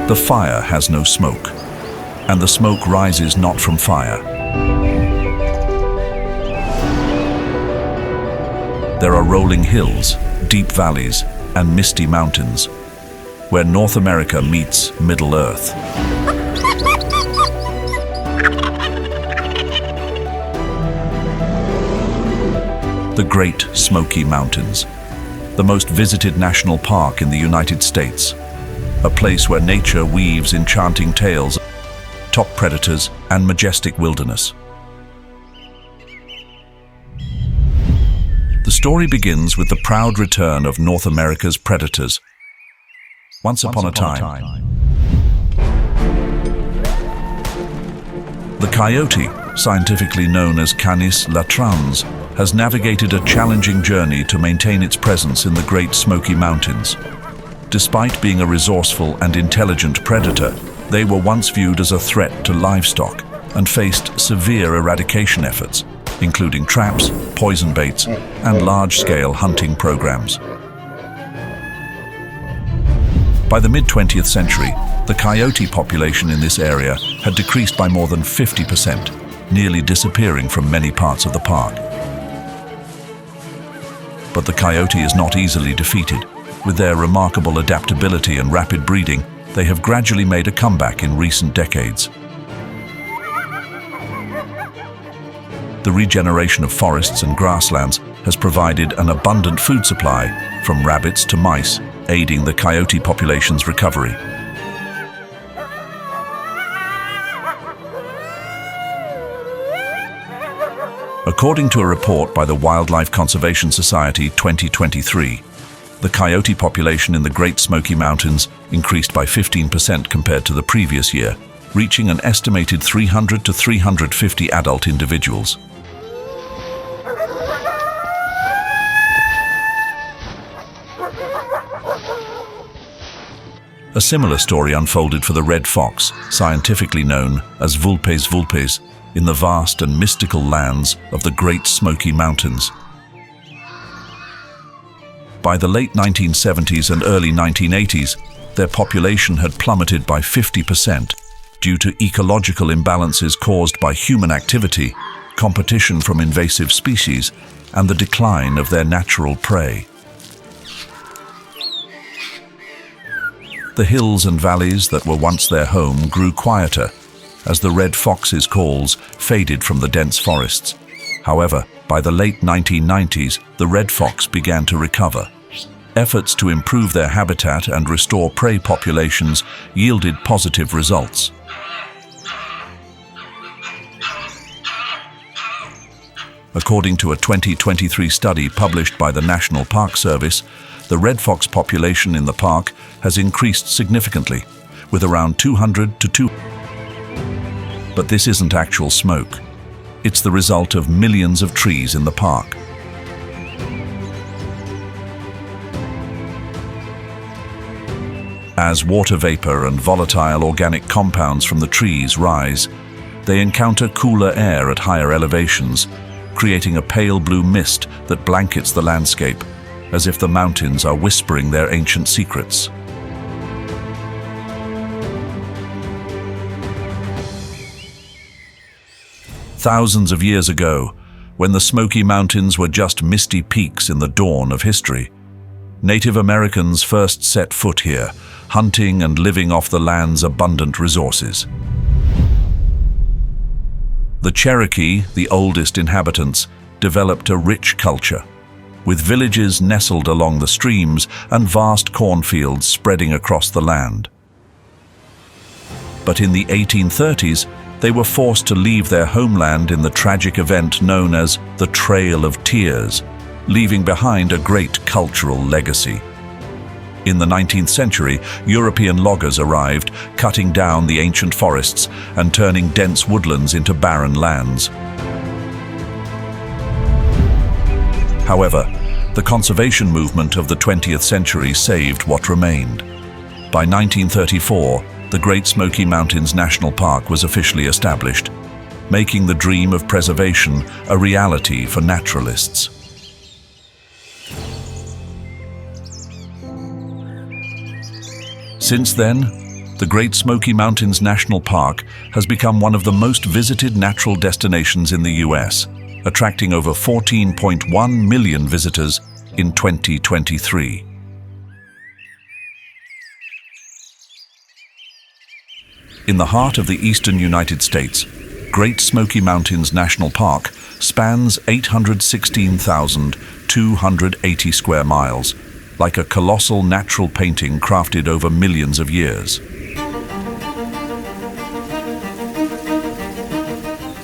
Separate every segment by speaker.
Speaker 1: The fire has no smoke, and the smoke rises not from fire. There are rolling hills, deep valleys, and misty mountains, where North America meets Middle Earth. The Great Smoky Mountains, the most visited national park in the United States, a place where nature weaves enchanting tales of top predators and majestic wilderness. The story begins with the proud return of North America's predators. Once upon a time, the coyote, scientifically known as Canis latrans, has navigated a challenging journey to maintain its presence in the Great Smoky Mountains. Despite being a resourceful and intelligent predator, they were once viewed as a threat to livestock and faced severe eradication efforts, including traps, poison baits, and large-scale hunting programs. By the mid-20th century, the coyote population in this area had decreased by more than 50%, nearly disappearing from many parts of the park. But the coyote is not easily defeated. With their remarkable adaptability and rapid breeding, they have gradually made a comeback in recent decades. The regeneration of forests and grasslands has provided an abundant food supply, from rabbits to mice, aiding the coyote population's recovery. According to a report by the Wildlife Conservation Society 2023, the coyote population in the Great Smoky Mountains increased by 15% compared to the previous year, reaching an estimated 300 to 350 adult individuals. A similar story unfolded for the red fox, scientifically known as Vulpes vulpes, in the vast and mystical lands of the Great Smoky Mountains. By the late 1970s and early 1980s, their population had plummeted by 50% due to ecological imbalances caused by human activity, competition from invasive species, and the decline of their natural prey. The hills and valleys that were once their home grew quieter as the red fox's calls faded from the dense forests. However, by the late 1990s, the red fox began to recover. Efforts to improve their habitat and restore prey populations yielded positive results. According to a 2023 study published by the National Park Service, the red fox population in the park has increased significantly, with around 200 to 200. But this isn't actual smoke. It's the result of millions of trees in the park. As water vapor and volatile organic compounds from the trees rise, they encounter cooler air at higher elevations, creating a pale blue mist that blankets the landscape, as if the mountains are whispering their ancient secrets. Thousands of years ago, when the Smoky Mountains were just misty peaks in the dawn of history, Native Americans first set foot here, hunting and living off the land's abundant resources. The Cherokee, the oldest inhabitants, developed a rich culture, with villages nestled along the streams and vast cornfields spreading across the land. But in the 1830s, they were forced to leave their homeland in the tragic event known as the Trail of Tears, leaving behind a great cultural legacy. In the 19th century, European loggers arrived, cutting down the ancient forests and turning dense woodlands into barren lands. However, the conservation movement of the 20th century saved what remained. By 1934, the Great Smoky Mountains National Park was officially established, making the dream of preservation a reality for naturalists. Since then, The Great Smoky Mountains National Park has become one of the most visited natural destinations in the US, attracting over 14.1 million visitors in 2023. In the heart of the eastern United States, Great Smoky Mountains National Park spans 816,280 square miles, like a colossal natural painting crafted over millions of years.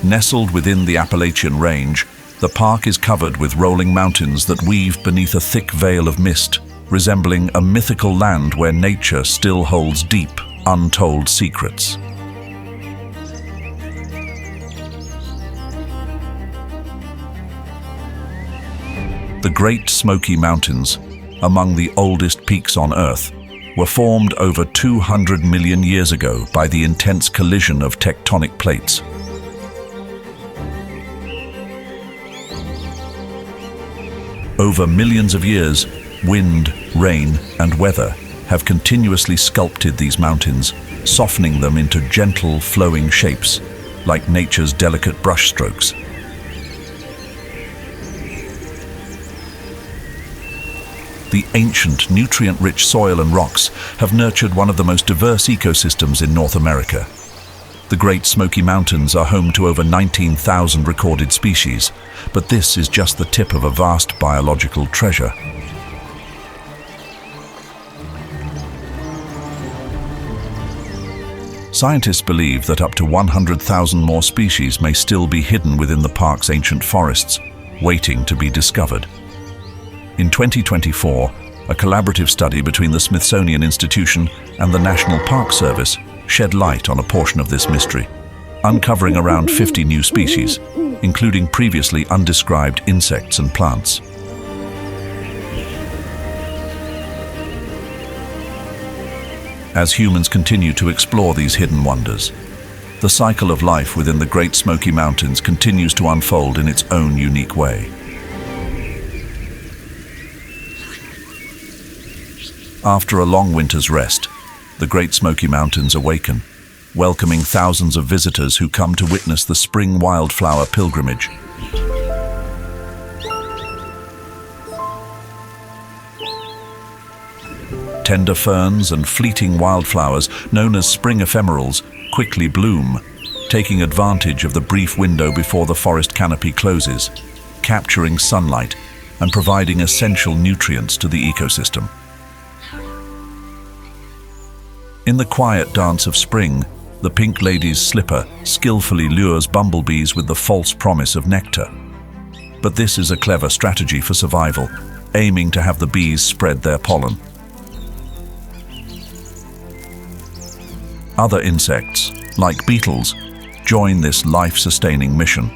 Speaker 1: Nestled within the Appalachian Range, the park is covered with rolling mountains that weave beneath a thick veil of mist, resembling a mythical land where nature still holds deep, untold secrets. The Great Smoky Mountains, among the oldest peaks on Earth, were formed over 200 million years ago by the intense collision of tectonic plates. Over millions of years, wind, rain, and weather have continuously sculpted these mountains, softening them into gentle, flowing shapes, like nature's delicate brushstrokes. The ancient, nutrient-rich soil and rocks have nurtured one of the most diverse ecosystems in North America. The Great Smoky Mountains are home to over 19,000 recorded species, but this is just the tip of a vast biological treasure. Scientists believe that up to 100,000 more species may still be hidden within the park's ancient forests, waiting to be discovered. In 2024, a collaborative study between the Smithsonian Institution and the National Park Service shed light on a portion of this mystery, uncovering around 50 new species, including previously undescribed insects and plants. As humans continue to explore these hidden wonders, the cycle of life within the Great Smoky Mountains continues to unfold in its own unique way. After a long winter's rest, the Great Smoky Mountains awaken, welcoming thousands of visitors who come to witness the spring wildflower pilgrimage. Tender ferns and fleeting wildflowers, known as spring ephemerals, quickly bloom, taking advantage of the brief window before the forest canopy closes, capturing sunlight and providing essential nutrients to the ecosystem. In the quiet dance of spring, the pink lady's slipper skillfully lures bumblebees with the false promise of nectar. But this is a clever strategy for survival, aiming to have the bees spread their pollen. Other insects, like beetles, join this life-sustaining mission.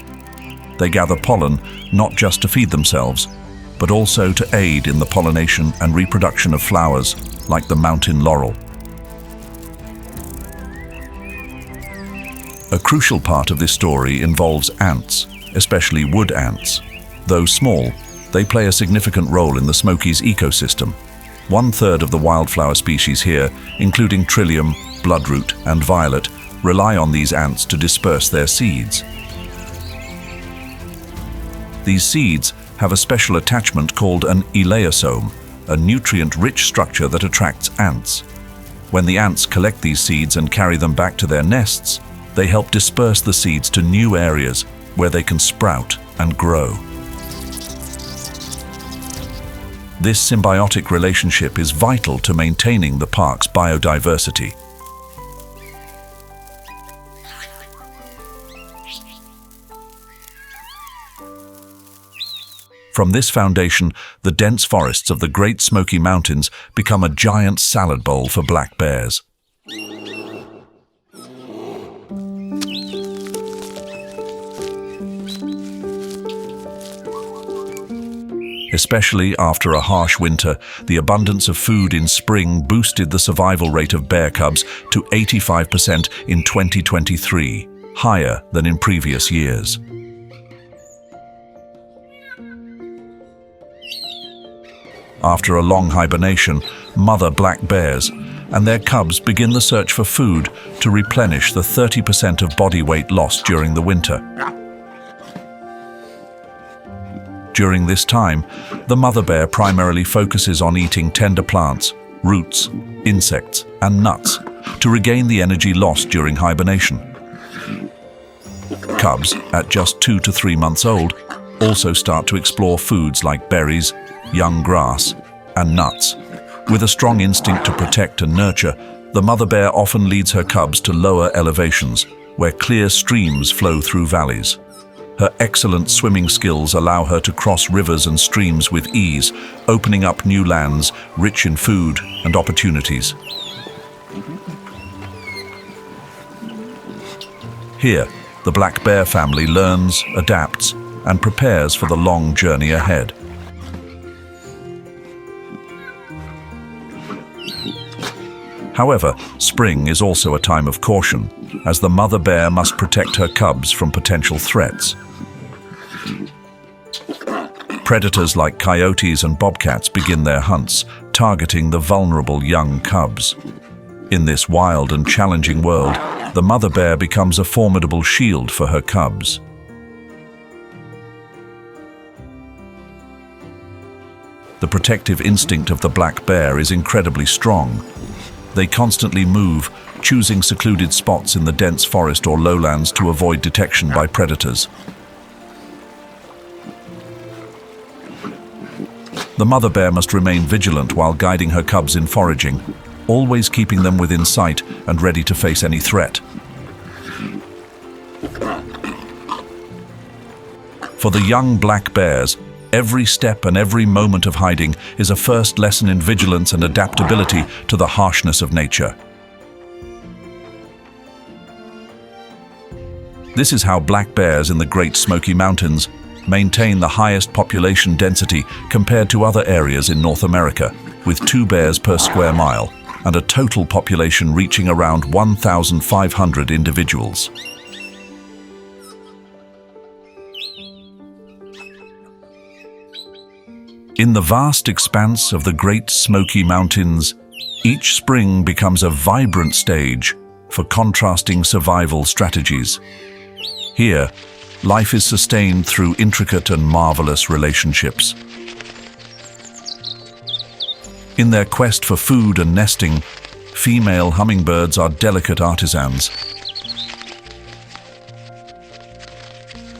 Speaker 1: They gather pollen not just to feed themselves, but also to aid in the pollination and reproduction of flowers like the mountain laurel. A crucial part of this story involves ants, especially wood ants. Though small, they play a significant role in the Smokies ecosystem. 1/3 of the wildflower species here, including trillium, bloodroot, and violet, rely on these ants to disperse their seeds. These seeds have a special attachment called an eleosome, a nutrient-rich structure that attracts ants. When the ants collect these seeds and carry them back to their nests, they help disperse the seeds to new areas where they can sprout and grow. This symbiotic relationship is vital to maintaining the park's biodiversity. From this foundation, the dense forests of the Great Smoky Mountains become a giant salad bowl for black bears. Especially after a harsh winter, the abundance of food in spring boosted the survival rate of bear cubs to 85% in 2023, higher than in previous years. After a long hibernation, mother black bears, and their cubs begin the search for food to replenish the 30% of body weight lost during the winter. During this time, the mother bear primarily focuses on eating tender plants, roots, insects, and nuts to regain the energy lost during hibernation. Cubs, at just 2 to 3 months old, also start to explore foods like berries, young grass, and nuts. With a strong instinct to protect and nurture, the mother bear often leads her cubs to lower elevations, where clear streams flow through valleys. Her excellent swimming skills allow her to cross rivers and streams with ease, opening up new lands rich in food and opportunities. Here, the black bear family learns, adapts, and prepares for the long journey ahead. However, spring is also a time of caution, as the mother bear must protect her cubs from potential threats. Predators like coyotes and bobcats begin their hunts, targeting the vulnerable young cubs. In this wild and challenging world, the mother bear becomes a formidable shield for her cubs. The protective instinct of the black bear is incredibly strong. They constantly move, choosing secluded spots in the dense forest or lowlands to avoid detection by predators. The mother bear must remain vigilant while guiding her cubs in foraging, always keeping them within sight and ready to face any threat. For the young black bears, every step and every moment of hiding is a first lesson in vigilance and adaptability to the harshness of nature. This is how black bears in the Great Smoky Mountains maintain the highest population density compared to other areas in North America, with 2 bears per square mile and a total population reaching around 1,500 individuals. In the vast expanse of the Great Smoky Mountains, each spring becomes a vibrant stage for contrasting survival strategies. Here, life is sustained through intricate and marvelous relationships. In their quest for food and nesting, female hummingbirds are delicate artisans.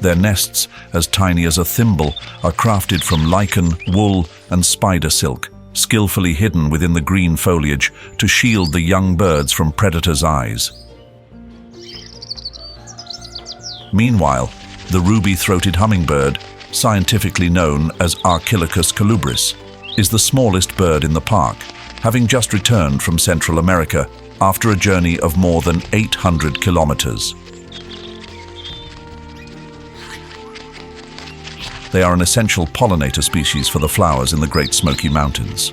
Speaker 1: Their nests, as tiny as a thimble, are crafted from lichen, wool, and spider silk, skillfully hidden within the green foliage to shield the young birds from predators' eyes. Meanwhile, the ruby-throated hummingbird, scientifically known as Archilochus colubris, is the smallest bird in the park, having just returned from Central America after a journey of more than 800 kilometers. They are an essential pollinator species for the flowers in the Great Smoky Mountains.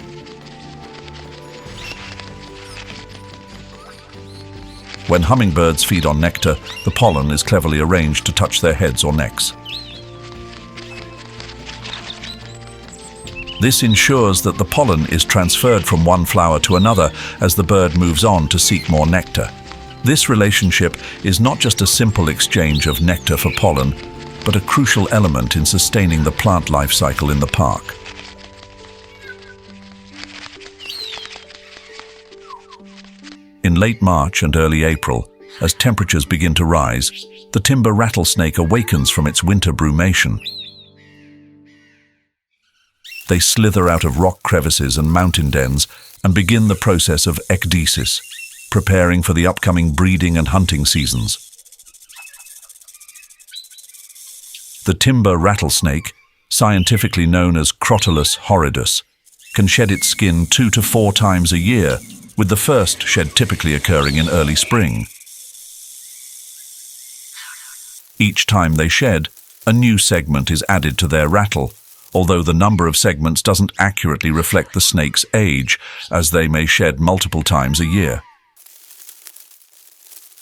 Speaker 1: When hummingbirds feed on nectar, the pollen is cleverly arranged to touch their heads or necks. This ensures that the pollen is transferred from one flower to another as the bird moves on to seek more nectar. This relationship is not just a simple exchange of nectar for pollen, but a crucial element in sustaining the plant life cycle in the park. In late March and early April, as temperatures begin to rise, the timber rattlesnake awakens from its winter brumation. They slither out of rock crevices and mountain dens and begin the process of ecdysis, preparing for the upcoming breeding and hunting seasons. The timber rattlesnake, scientifically known as Crotalus horridus, can shed its skin 2 to 4 times a year, with the first shed typically occurring in early spring. Each time they shed, a new segment is added to their rattle, although the number of segments doesn't accurately reflect the snake's age, as they may shed multiple times a year.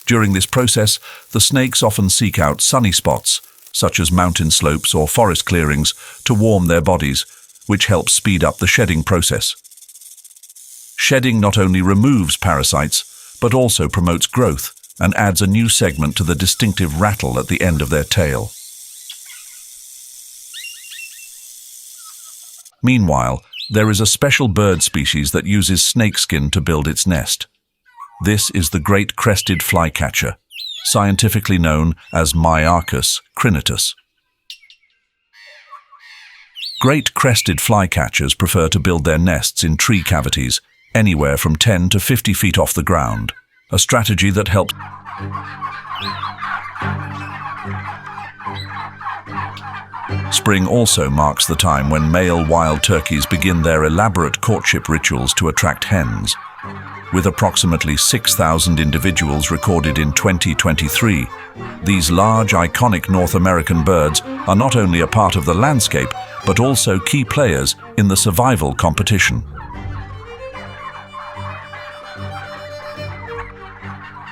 Speaker 1: During this process, the snakes often seek out sunny spots, such as mountain slopes or forest clearings, to warm their bodies, which helps speed up the shedding process. Shedding not only removes parasites, but also promotes growth and adds a new segment to the distinctive rattle at the end of their tail. Meanwhile, there is a special bird species that uses snakeskin to build its nest. This is the great crested flycatcher, scientifically known as Myarchus crinitus. Great crested flycatchers prefer to build their nests in tree cavities, anywhere from 10 to 50 feet off the ground, a strategy that helps. Spring also marks the time when male wild turkeys begin their elaborate courtship rituals to attract hens. With approximately 6,000 individuals recorded in 2023, these large, iconic North American birds are not only a part of the landscape, but also key players in the survival competition.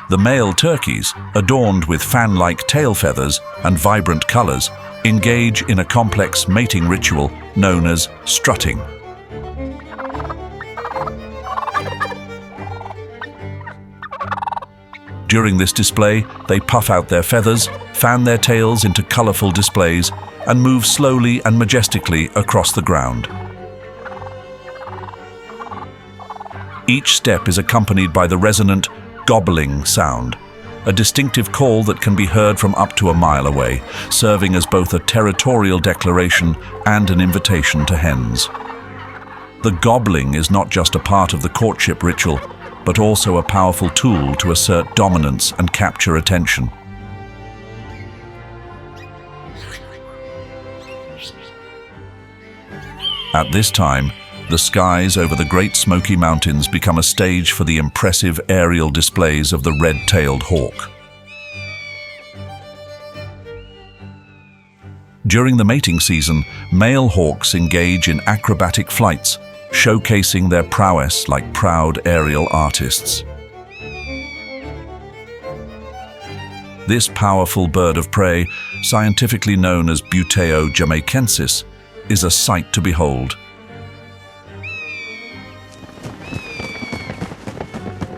Speaker 1: The male turkeys, adorned with fan-like tail feathers and vibrant colors, engage in a complex mating ritual known as strutting. During this display, they puff out their feathers, fan their tails into colorful displays, and move slowly and majestically across the ground. Each step is accompanied by the resonant gobbling sound, a distinctive call that can be heard from up to a mile away, serving as both a territorial declaration and an invitation to hens. The gobbling is not just a part of the courtship ritual, but also a powerful tool to assert dominance and capture attention. At this time, the skies over the Great Smoky Mountains become a stage for the impressive aerial displays of the red-tailed hawk. During the mating season, male hawks engage in acrobatic flights, showcasing their prowess like proud aerial artists. This powerful bird of prey, scientifically known as Buteo jamaicensis, is a sight to behold.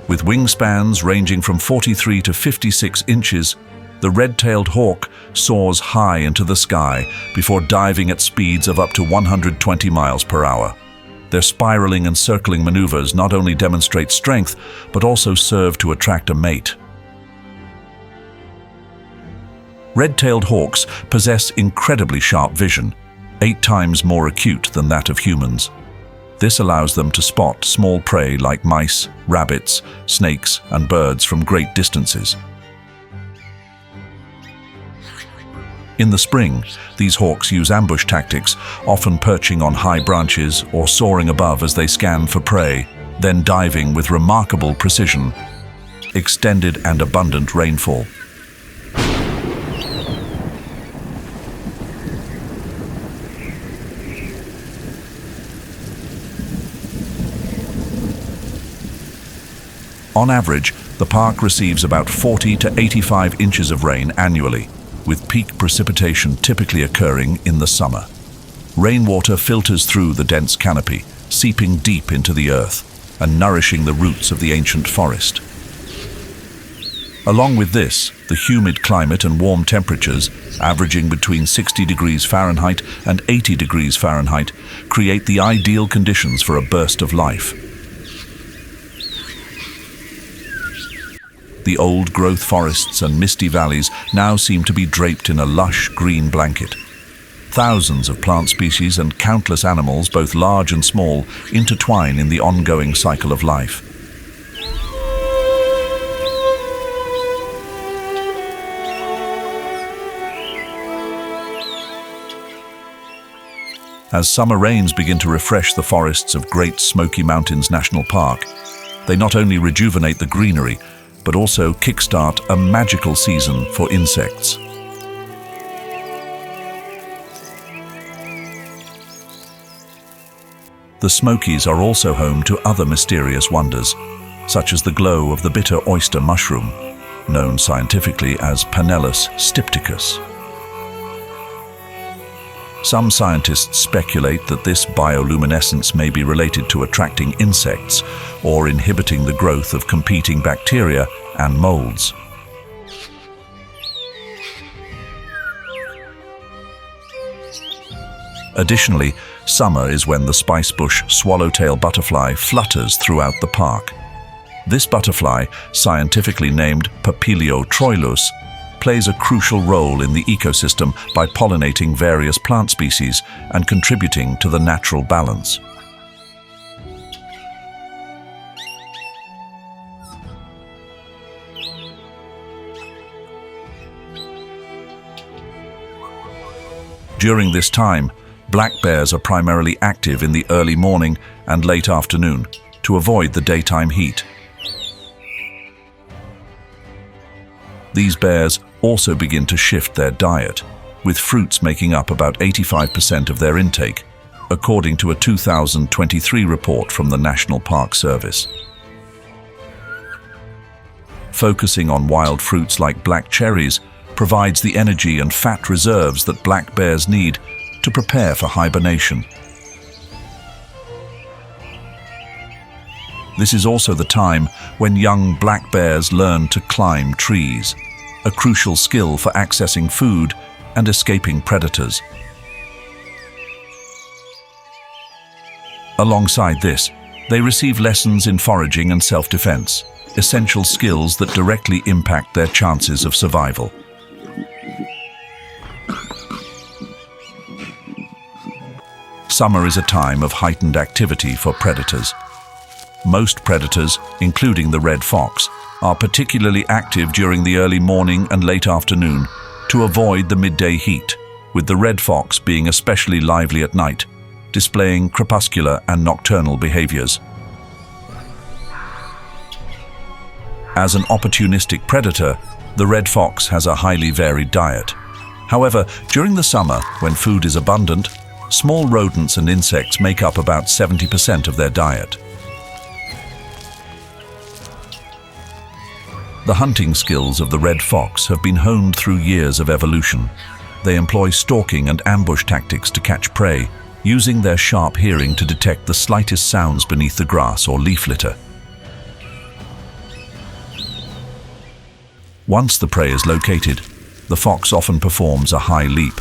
Speaker 1: With wingspans ranging from 43 to 56 inches, the red-tailed hawk soars high into the sky before diving at speeds of up to 120 miles per hour. Their spiraling and circling maneuvers not only demonstrate strength, but also serve to attract a mate. Red-tailed hawks possess incredibly sharp vision, 8 times more acute than that of humans. This allows them to spot small prey like mice, rabbits, snakes, and birds from great distances. In the spring, these hawks use ambush tactics, often perching on high branches or soaring above as they scan for prey, then diving with remarkable precision. Extended and abundant rainfall. On average, the park receives about 40 to 85 inches of rain annually, with peak precipitation typically occurring in the summer. Rainwater filters through the dense canopy, seeping deep into the earth and nourishing the roots of the ancient forest. Along with this, the humid climate and warm temperatures, averaging between 60 degrees Fahrenheit and 80 degrees Fahrenheit, create the ideal conditions for a burst of life. The old-growth forests and misty valleys now seem to be draped in a lush green blanket. Thousands of plant species and countless animals, both large and small, intertwine in the ongoing cycle of life. As summer rains begin to refresh the forests of Great Smoky Mountains National Park, they not only rejuvenate the greenery, but also kickstart a magical season for insects. The Smokies are also home to other mysterious wonders, such as the glow of the bitter oyster mushroom, known scientifically as Panellus stypticus. Some scientists speculate that this bioluminescence may be related to attracting insects or inhibiting the growth of competing bacteria and molds. Additionally, summer is when the spicebush swallowtail butterfly flutters throughout the park. This butterfly, scientifically named Papilio troilus, plays a crucial role in the ecosystem by pollinating various plant species and contributing to the natural balance. During this time, black bears are primarily active in the early morning and late afternoon to avoid the daytime heat. These bears also begin to shift their diet, with fruits making up about 85% of their intake, according to a 2023 report from the National Park Service. Focusing on wild fruits like black cherries provides the energy and fat reserves that black bears need to prepare for hibernation. This is also the time when young black bears learn to climb trees, a crucial skill for accessing food and escaping predators. Alongside this, they receive lessons in foraging and self-defense, essential skills that directly impact their chances of survival. Summer is a time of heightened activity for predators. Most predators, including the red fox, are particularly active during the early morning and late afternoon to avoid the midday heat, with the red fox being especially lively at night, displaying crepuscular and nocturnal behaviors. As an opportunistic predator, the red fox has a highly varied diet. However, during the summer, when food is abundant, small rodents and insects make up about 70% of their diet. The hunting skills of the red fox have been honed through years of evolution. They employ stalking and ambush tactics to catch prey, using their sharp hearing to detect the slightest sounds beneath the grass or leaf litter. Once the prey is located, the fox often performs a high leap,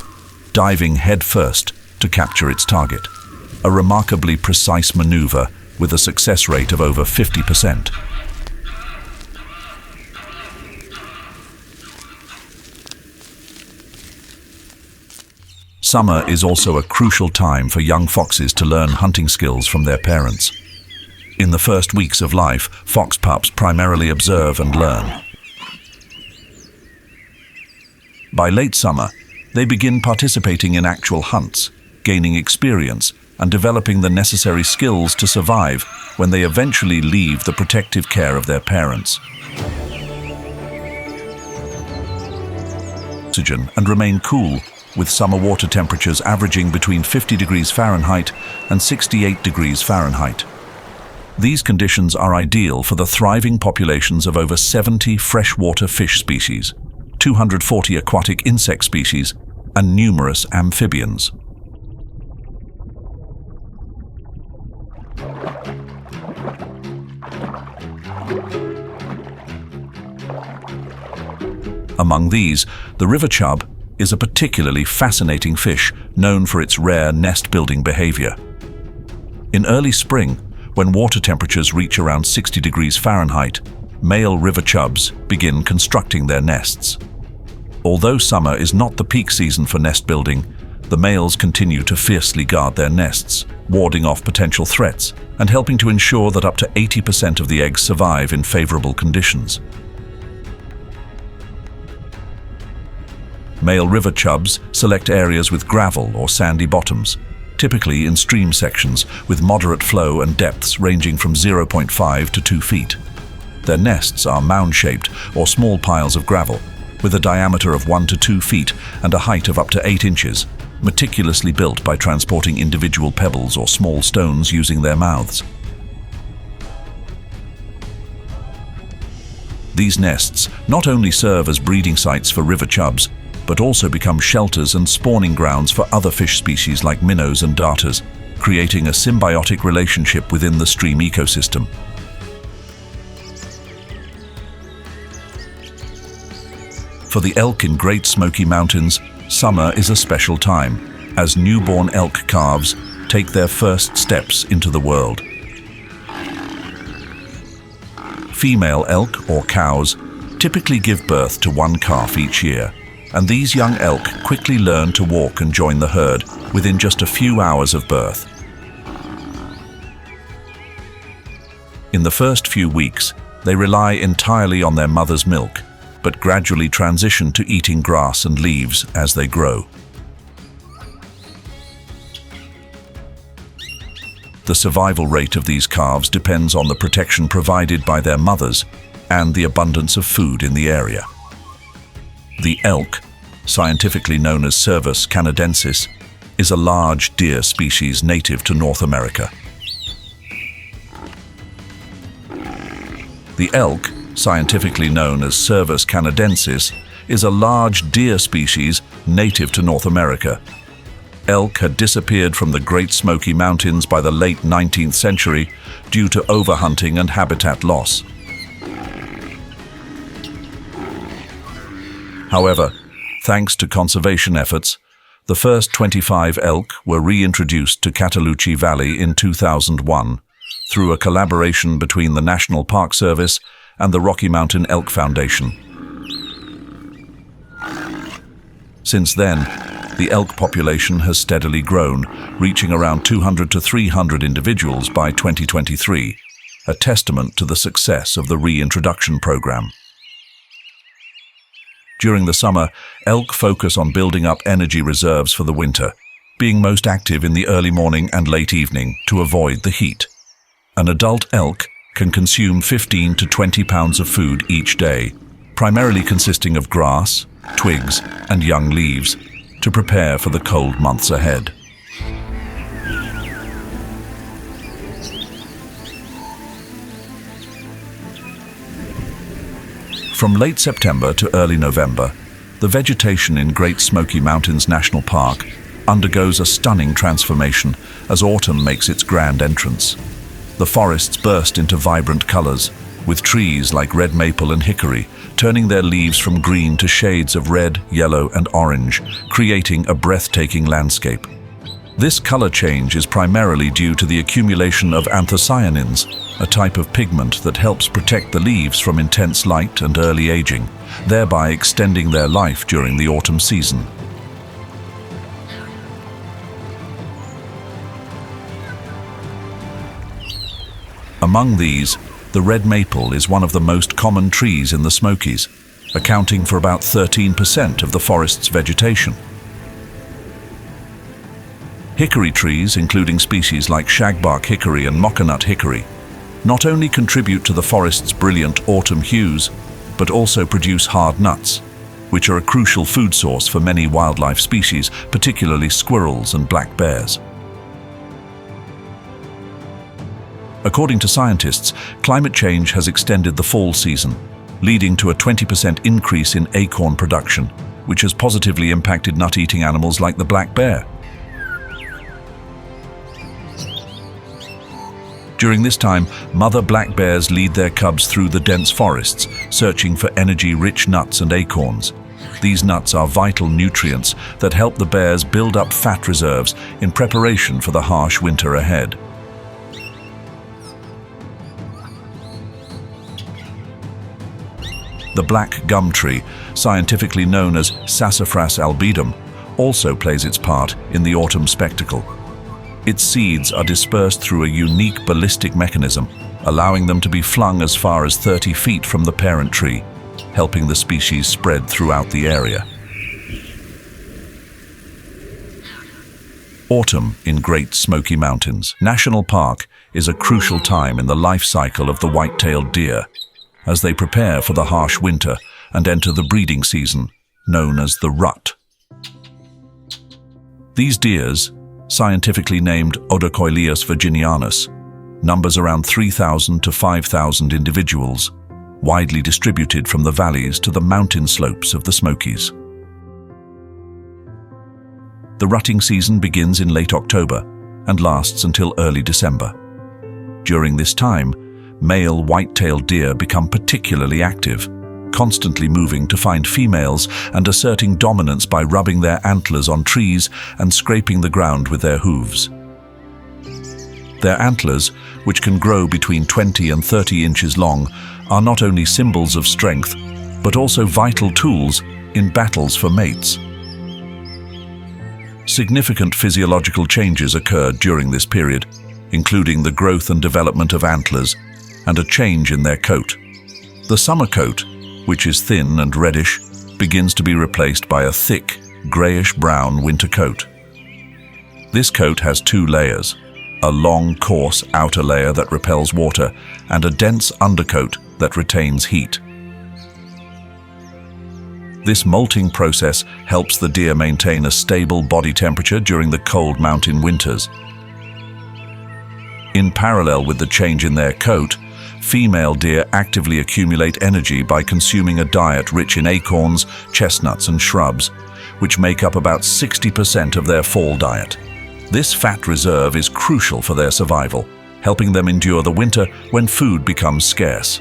Speaker 1: diving head first to capture its target, a remarkably precise maneuver with a success rate of over 50%. Summer is also a crucial time for young foxes to learn hunting skills from their parents. In the first weeks of life, fox pups primarily observe and learn. By late summer, they begin participating in actual hunts, gaining experience and developing the necessary skills to survive when they eventually leave the protective care of their parents. Oxygen and remain cool, with summer water temperatures averaging between 50 degrees Fahrenheit and 68 degrees Fahrenheit. These conditions are ideal for the thriving populations of over 70 freshwater fish species, 240 aquatic insect species, and numerous amphibians. Among these, the river chub is a particularly fascinating fish known for its rare nest-building behavior. In early spring, when water temperatures reach around 60 degrees Fahrenheit, male river chubs begin constructing their nests. Although summer is not the peak season for nest building, the males continue to fiercely guard their nests, warding off potential threats and helping to ensure that up to 80% of the eggs survive in favorable conditions. Male river chubs select areas with gravel or sandy bottoms, typically in stream sections with moderate flow and depths ranging from 0.5 to 2 feet. Their nests are mound-shaped or small piles of gravel, with a diameter of 1 to 2 feet and a height of up to 8 inches, meticulously built by transporting individual pebbles or small stones using their mouths. These nests not only serve as breeding sites for river chubs, but also become shelters and spawning grounds for other fish species like minnows and darters, creating a symbiotic relationship within the stream ecosystem. For the elk in Great Smoky Mountains, summer is a special time, as newborn elk calves take their first steps into the world. Female elk, or cows, typically give birth to one calf each year, and these young elk quickly learn to walk and join the herd within just a few hours of birth. In the first few weeks, they rely entirely on their mother's milk, but gradually transition to eating grass and leaves as they grow. The survival rate of these calves depends on the protection provided by their mothers and the abundance of food in the area. The elk, scientifically known as Cervus canadensis, is a large deer species native to North America. The elk, scientifically known as Cervus canadensis, is a large deer species native to North America. Elk had disappeared from the Great Smoky Mountains by the late 19th century due to overhunting and habitat loss. However, thanks to conservation efforts, the first 25 elk were reintroduced to Cataloochee Valley in 2001 through a collaboration between the National Park Service and the Rocky Mountain Elk Foundation. Since then, the elk population has steadily grown, reaching around 200 to 300 individuals by 2023, a testament to the success of the reintroduction program. During the summer, elk focus on building up energy reserves for the winter, being most active in the early morning and late evening to avoid the heat. An adult elk can consume 15 to 20 pounds of food each day, primarily consisting of grass, twigs, and young leaves, to prepare for the cold months ahead. From late September to early November, the vegetation in Great Smoky Mountains National Park undergoes a stunning transformation as autumn makes its grand entrance. The forests burst into vibrant colors, with trees like red maple and hickory turning their leaves from green to shades of red, yellow, and orange, creating a breathtaking landscape. This color change is primarily due to the accumulation of anthocyanins, a type of pigment that helps protect the leaves from intense light and early aging, thereby extending their life during the autumn season. Among these, the red maple is one of the most common trees in the Smokies, accounting for about 13% of the forest's vegetation. Hickory trees, including species like shagbark hickory and mockernut hickory, not only contribute to the forest's brilliant autumn hues, but also produce hard nuts, which are a crucial food source for many wildlife species, particularly squirrels and black bears. According to scientists, climate change has extended the fall season, leading to a 20% increase in acorn production, which has positively impacted nut-eating animals like the black bear. During this time, mother black bears lead their cubs through the dense forests, searching for energy-rich nuts and acorns. These nuts are vital nutrients that help the bears build up fat reserves in preparation for the harsh winter ahead. The black gum tree, scientifically known as Sassafras albidum, also plays its part in the autumn spectacle. Its seeds are dispersed through a unique ballistic mechanism, allowing them to be flung as far as 30 feet from the parent tree, helping the species spread throughout the area. Autumn in Great Smoky Mountains National Park is a crucial time in the life cycle of the white-tailed deer, as they prepare for the harsh winter and enter the breeding season, known as the rut. These deers, scientifically named Odocoileus virginianus, numbers around 3,000 to 5,000 individuals, widely distributed from the valleys to the mountain slopes of the Smokies. The rutting season begins in late October and lasts until early December. During this time, male white-tailed deer become particularly active, constantly moving to find females and asserting dominance by rubbing their antlers on trees and scraping the ground with their hooves. Their antlers, which can grow between 20 and 30 inches long, are not only symbols of strength, but also vital tools in battles for mates. Significant physiological changes occurred during this period, including the growth and development of antlers and a change in their coat. The summer coat, which is thin and reddish, begins to be replaced by a thick, grayish-brown winter coat. This coat has two layers: a long, coarse outer layer that repels water and a dense undercoat that retains heat. This molting process helps the deer maintain a stable body temperature during the cold mountain winters. In parallel with the change in their coat, female deer actively accumulate energy by consuming a diet rich in acorns, chestnuts, and shrubs, which make up about 60% of their fall diet. This fat reserve is crucial for their survival, helping them endure the winter when food becomes scarce.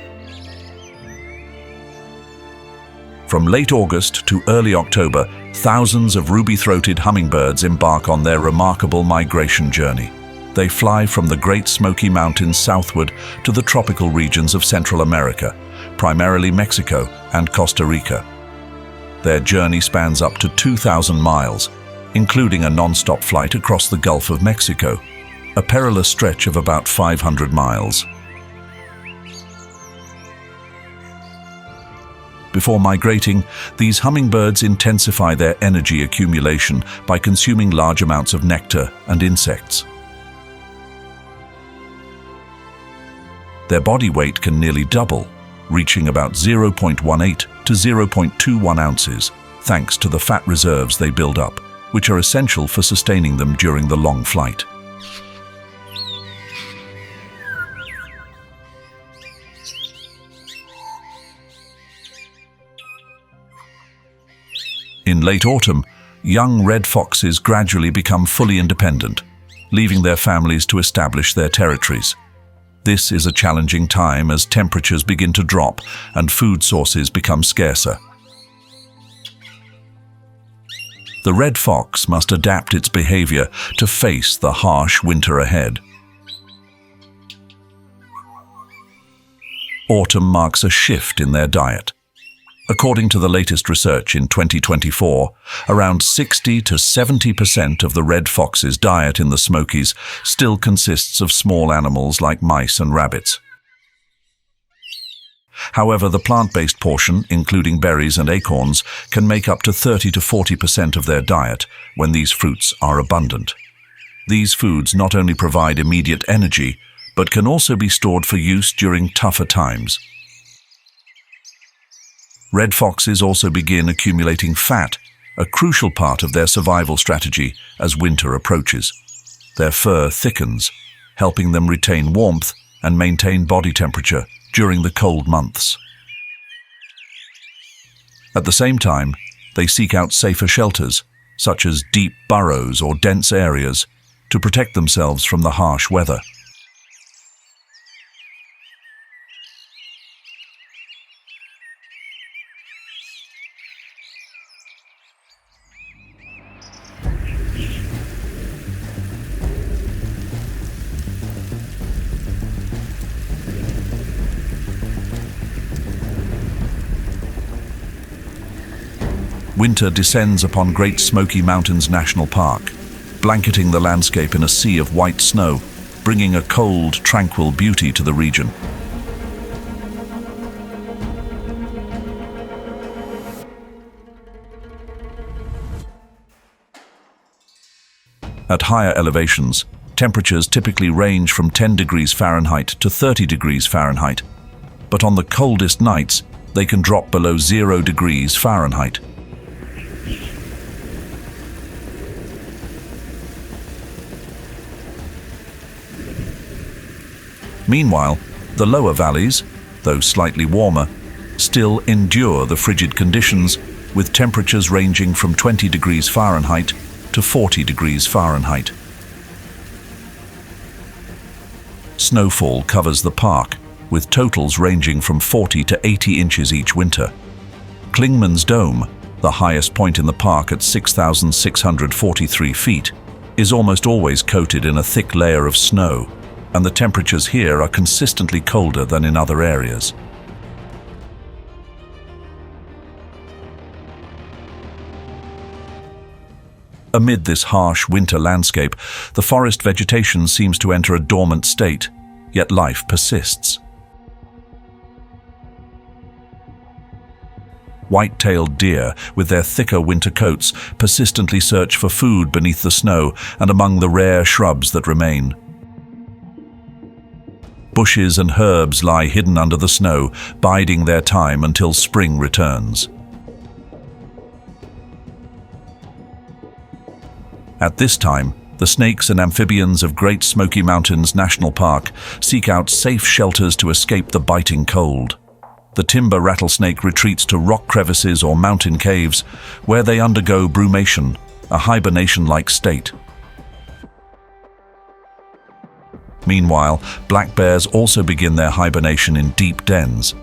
Speaker 1: From late August to early October, thousands of ruby-throated hummingbirds embark on their remarkable migration journey. They fly from the Great Smoky Mountains southward to the tropical regions of Central America, primarily Mexico and Costa Rica. Their journey spans up to 2,000 miles, including a non-stop flight across the Gulf of Mexico, a perilous stretch of about 500 miles. Before migrating, these hummingbirds intensify their energy accumulation by consuming large amounts of nectar and insects. Their body weight can nearly double, reaching about 0.18 to 0.21 ounces, thanks to the fat reserves they build up, which are essential for sustaining them during the long flight. In late autumn, young red foxes gradually become fully independent, leaving their families to establish their territories. This is a challenging time as temperatures begin to drop and food sources become scarcer. The red fox must adapt its behavior to face the harsh winter ahead. Autumn marks a shift in their diet. According to the latest research in 2024, around 60 to 70% of the red fox's diet in the Smokies still consists of small animals like mice and rabbits. However, the plant-based portion, including berries and acorns, can make up to 30 to 40% of their diet when these fruits are abundant. These foods not only provide immediate energy, but can also be stored for use during tougher times. Red foxes also begin accumulating fat, a crucial part of their survival strategy as winter approaches. Their fur thickens, helping them retain warmth and maintain body temperature during the cold months. At the same time, they seek out safer shelters, such as deep burrows or dense areas, to protect themselves from the harsh weather. Winter descends upon Great Smoky Mountains National Park, blanketing the landscape in a sea of white snow, bringing a cold, tranquil beauty to the region. At higher elevations, temperatures typically range from 10 degrees Fahrenheit to 30 degrees Fahrenheit, but on the coldest nights, they can drop below 0 degrees Fahrenheit. Meanwhile, the lower valleys, though slightly warmer, still endure the frigid conditions, with temperatures ranging from 20 degrees Fahrenheit to 40 degrees Fahrenheit. Snowfall covers the park, with totals ranging from 40 to 80 inches each winter. Klingman's Dome, the highest point in the park at 6,643 feet, is almost always coated in a thick layer of snow, and the temperatures here are consistently colder than in other areas. Amid this harsh winter landscape, the forest vegetation seems to enter a dormant state, yet life persists. White-tailed deer, with their thicker winter coats, persistently search for food beneath the snow and among the rare shrubs that remain. Bushes and herbs lie hidden under the snow, biding their time until spring returns. At this time, the snakes and amphibians of Great Smoky Mountains National Park seek out safe shelters to escape the biting cold. The timber rattlesnake retreats to rock crevices or mountain caves, where they undergo brumation, a hibernation-like state. Meanwhile, black bears also begin their hibernation in deep dens.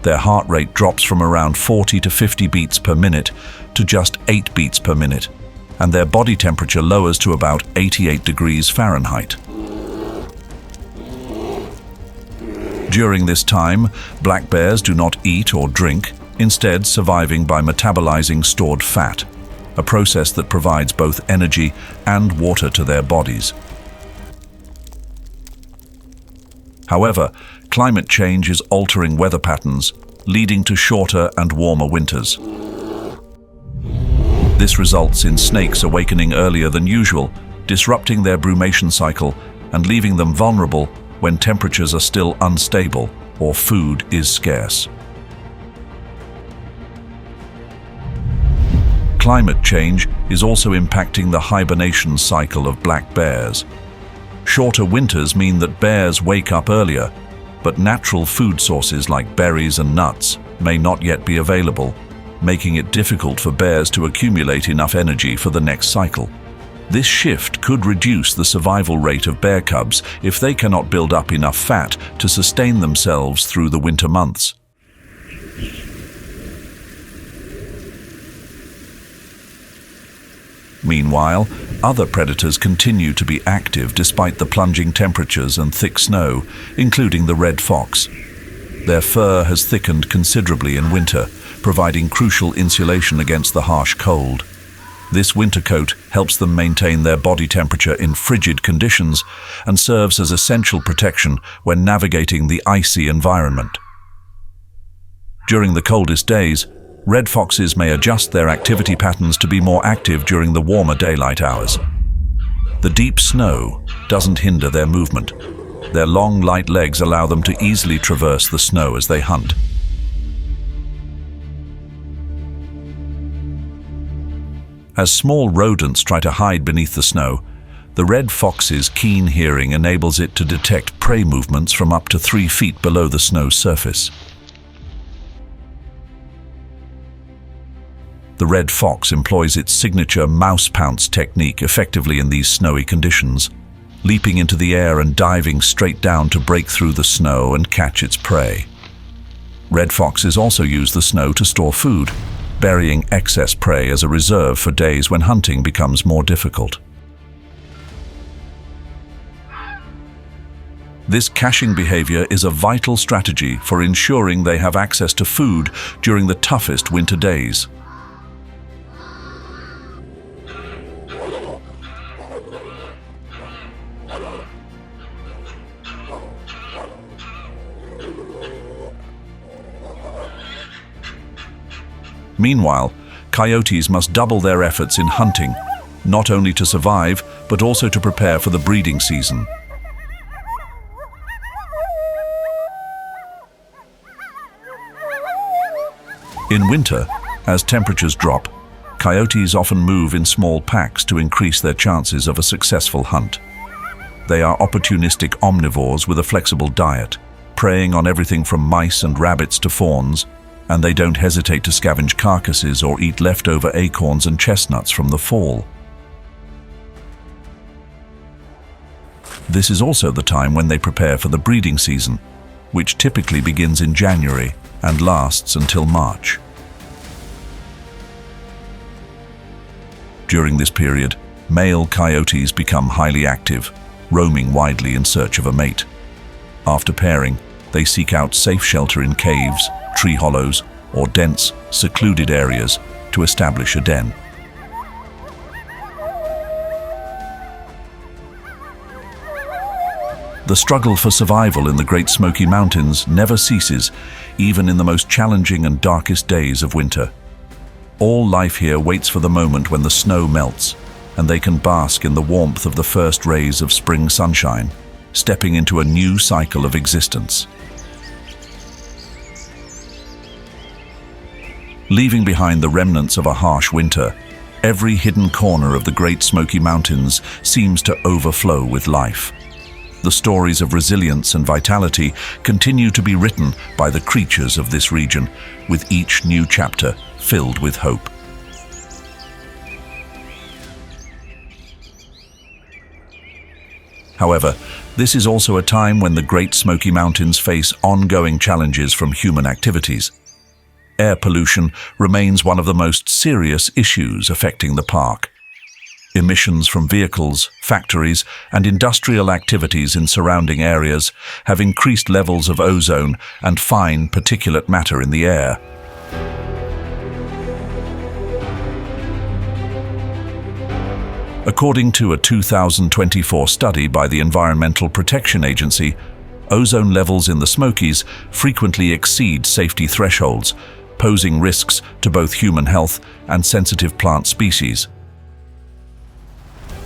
Speaker 1: Their heart rate drops from around 40 to 50 beats per minute to just 8 beats per minute, and their body temperature lowers to about 88 degrees Fahrenheit. During this time, black bears do not eat or drink, instead surviving by metabolizing stored fat, a process that provides both energy and water to their bodies. However, climate change is altering weather patterns, leading to shorter and warmer winters. This results in snakes awakening earlier than usual, disrupting their brumation cycle and leaving them vulnerable when temperatures are still unstable or food is scarce. Climate change is also impacting the hibernation cycle of black bears. Shorter winters mean that bears wake up earlier, but natural food sources like berries and nuts may not yet be available, making it difficult for bears to accumulate enough energy for the next cycle. This shift could reduce the survival rate of bear cubs if they cannot build up enough fat to sustain themselves through the winter months. Meanwhile, other predators continue to be active despite the plunging temperatures and thick snow, including the red fox. Their fur has thickened considerably in winter, providing crucial insulation against the harsh cold. This winter coat helps them maintain their body temperature in frigid conditions and serves as essential protection when navigating the icy environment. During the coldest days, red foxes may adjust their activity patterns to be more active during the warmer daylight hours. The deep snow doesn't hinder their movement. Their long, light legs allow them to easily traverse the snow as they hunt. As small rodents try to hide beneath the snow, the red fox's keen hearing enables it to detect prey movements from up to 3 feet below the snow's surface. The red fox employs its signature mouse pounce technique effectively in these snowy conditions, leaping into the air and diving straight down to break through the snow and catch its prey. Red foxes also use the snow to store food, burying excess prey as a reserve for days when hunting becomes more difficult. This caching behavior is a vital strategy for ensuring they have access to food during the toughest winter days. Meanwhile, coyotes must double their efforts in hunting, not only to survive, but also to prepare for the breeding season. In winter, as temperatures drop, coyotes often move in small packs to increase their chances of a successful hunt. They are opportunistic omnivores with a flexible diet, preying on everything from mice and rabbits to fawns, and they don't hesitate to scavenge carcasses or eat leftover acorns and chestnuts from the fall. This is also the time when they prepare for the breeding season, which typically begins in January and lasts until March. During this period, male coyotes become highly active, roaming widely in search of a mate. After pairing, they seek out safe shelter in caves, tree hollows, or dense, secluded areas to establish a den. The struggle for survival in the Great Smoky Mountains never ceases, even in the most challenging and darkest days of winter. All life here waits for the moment when the snow melts, and they can bask in the warmth of the first rays of spring sunshine, stepping into a new cycle of existence. Leaving behind the remnants of a harsh winter, every hidden corner of the Great Smoky Mountains seems to overflow with life. The stories of resilience and vitality continue to be written by the creatures of this region, with each new chapter filled with hope. However, this is also a time when the Great Smoky Mountains face ongoing challenges from human activities. Air pollution remains one of the most serious issues affecting the park. Emissions from vehicles, factories, and industrial activities in surrounding areas have increased levels of ozone and fine particulate matter in the air. According to a 2024 study by the Environmental Protection Agency, ozone levels in the Smokies frequently exceed safety thresholds, posing risks to both human health and sensitive plant species.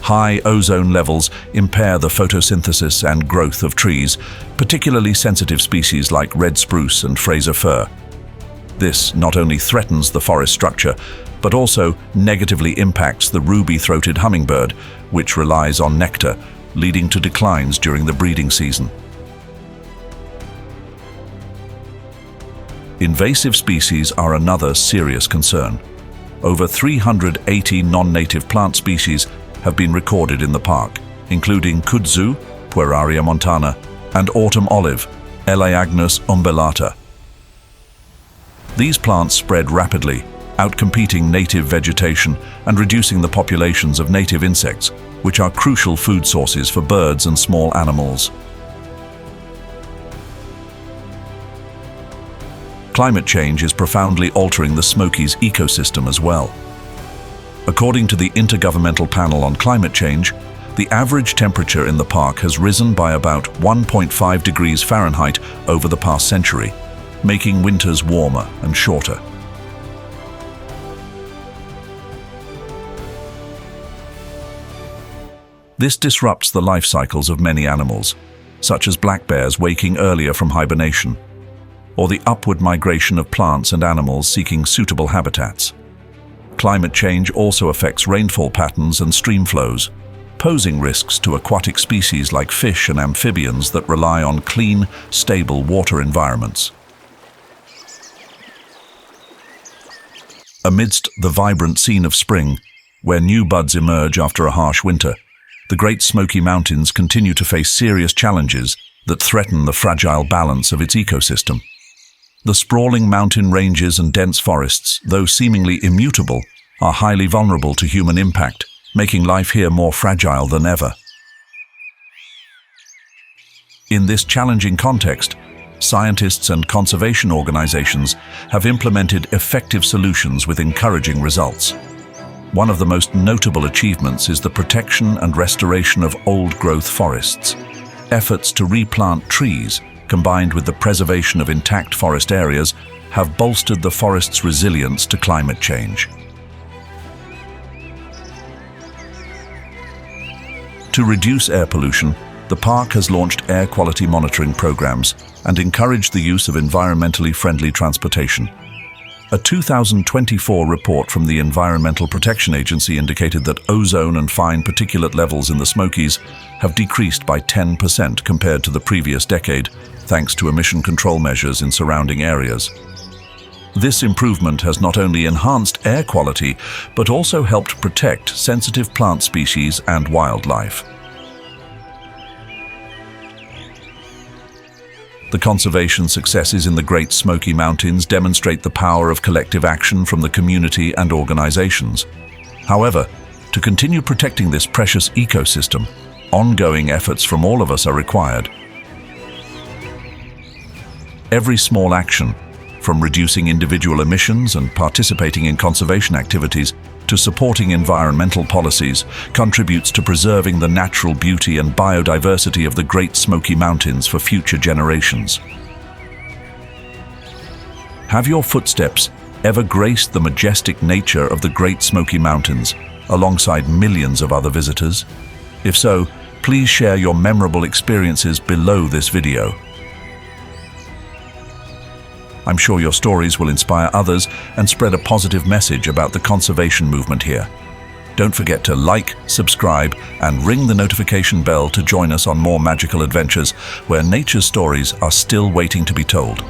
Speaker 1: High ozone levels impair the photosynthesis and growth of trees, particularly sensitive species like red spruce and Fraser fir. This not only threatens the forest structure, but also negatively impacts the ruby-throated hummingbird, which relies on nectar, leading to declines during the breeding season. Invasive species are another serious concern. Over 380 non-native plant species have been recorded in the park, including kudzu, Pueraria montana, and autumn olive, Elaeagnus umbellata. These plants spread rapidly, outcompeting native vegetation and reducing the populations of native insects, which are crucial food sources for birds and small animals. Climate change is profoundly altering the Smokies ecosystem as well. According to the Intergovernmental Panel on Climate Change, the average temperature in the park has risen by about 1.5 degrees Fahrenheit over the past century, making winters warmer and shorter. This disrupts the life cycles of many animals, such as black bears waking earlier from hibernation, or the upward migration of plants and animals seeking suitable habitats. Climate change also affects rainfall patterns and stream flows, posing risks to aquatic species like fish and amphibians that rely on clean, stable water environments. Amidst the vibrant scene of spring, where new buds emerge after a harsh winter, the Great Smoky Mountains continue to face serious challenges that threaten the fragile balance of its ecosystem. The sprawling mountain ranges and dense forests, though seemingly immutable, are highly vulnerable to human impact, making life here more fragile than ever. In this challenging context, scientists and conservation organizations have implemented effective solutions with encouraging results. One of the most notable achievements is the protection and restoration of old-growth forests. Efforts to replant trees, combined with the preservation of intact forest areas, have bolstered the forest's resilience to climate change. To reduce air pollution, the park has launched air quality monitoring programs and encouraged the use of environmentally friendly transportation. A 2024 report from the Environmental Protection Agency indicated that ozone and fine particulate levels in the Smokies have decreased by 10% compared to the previous decade, thanks to emission control measures in surrounding areas. This improvement has not only enhanced air quality, but also helped protect sensitive plant species and wildlife. The conservation successes in the Great Smoky Mountains demonstrate the power of collective action from the community and organizations. However, to continue protecting this precious ecosystem, ongoing efforts from all of us are required. Every small action, from reducing individual emissions and participating in conservation activities to supporting environmental policies, contributes to preserving the natural beauty and biodiversity of the Great Smoky Mountains for future generations. Have your footsteps ever graced the majestic nature of the Great Smoky Mountains alongside millions of other visitors? If so, please share your memorable experiences below this video. I'm sure your stories will inspire others and spread a positive message about the conservation movement here. Don't forget to like, subscribe, and ring the notification bell to join us on more magical adventures where nature's stories are still waiting to be told.